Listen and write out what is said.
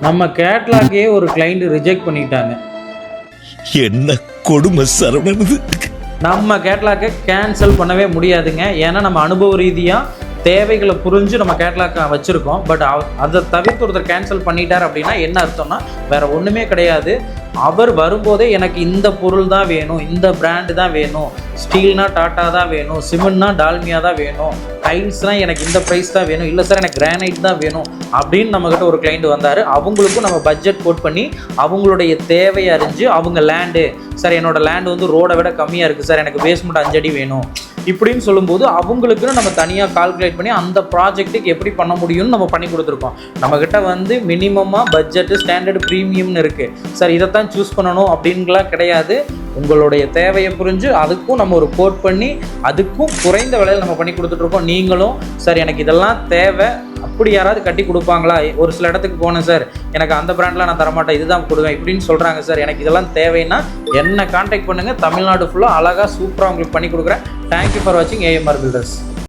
நம்ம கேட்லாகே ஒரு client reject பண்ணிட்டாங்க. என்ன கொடுமை சரவணன். நம்ம கேட்லாக்கை கேன்சல் பண்ணவே முடியாதுங்க. ஏன்னா நம்ம அனுபவ ரீதியாக தேவைகளை புரிஞ்சு நம்ம கேட்லாக்கை வச்சுருக்கோம். பட் அதை தவிர்த்து ஒருத்தர் கேன்சல் பண்ணிட்டார் அப்படின்னா என்ன அர்த்தம்னா வேறு ஒன்றுமே கிடையாது. அவர் வரும்போதே எனக்கு இந்த பொருள் தான் வேணும், இந்த பிராண்டு தான் வேணும், ஸ்டீல்னா டாட்டா தான் வேணும், சிமெண்ட்னா டால்மியா தான் வேணும், டைல்ஸ்னால் எனக்கு இந்த ப்ரைஸ் தான் வேணும், இல்லை சார் எனக்கு கிரானைட் தான் வேணும் அப்படின்னு நம்மக்கிட்ட ஒரு கிளைண்ட் வந்தார். அவங்களுக்கும் நம்ம பட்ஜெட் கோட் பண்ணி அவங்களுடைய தேவையை அறிஞ்சு அவங்க லேண்டு, சார் என்னோடய லேண்டு வந்து ரோடை விட கம்மியாக இருக்குது சார், எனக்கு பேஸ்மெண்ட் 5 அடி வேணும் இப்படின்னு சொல்லும்போது அவங்களுக்குன்னு நம்ம தனியாக கால்குலேட் பண்ணி அந்த ப்ராஜெக்ட்டுக்கு எப்படி பண்ண முடியும்னு நம்ம பண்ணி கொடுத்துருக்கோம். நம்மக்கிட்ட வந்து மினிமமாக பட்ஜெட்டு ஸ்டாண்டர்டு ப்ரீமியம்னு இருக்குது. சார் இதைத்தான் சூஸ் பண்ணணும் அப்படின்லாம் கிடையாது. உங்களுடைய தேவையை புரிஞ்சு அதுக்கும் நம்ம ஒரு கோட் பண்ணி அதுக்கும் குறைந்த விலையில் நம்ம பண்ணி கொடுத்துட்ருக்கோம். நீங்களும் சார் எனக்கு இதெல்லாம் தேவை, அப்படி யாராவது கட்டி கொடுப்பாங்களா, ஒரு சில இடத்துக்கு போனேன் சார் எனக்கு அந்த பிராண்ட்லாம் நான் தரமாட்டேன் இதுதான் கொடுங்க இப்படின்னு சொல்கிறாங்க சார், எனக்கு இதெல்லாம் தேவைன்னா என்ன கான்டாக்ட் பண்ணுங்கள். தமிழ்நாடு ஃபுல்லாக அழகாக சூப்பராக உங்களுக்கு பண்ணி கொடுக்குறேன். தேங்க்யூ ஃபார் வாட்சிங் AMR Builders.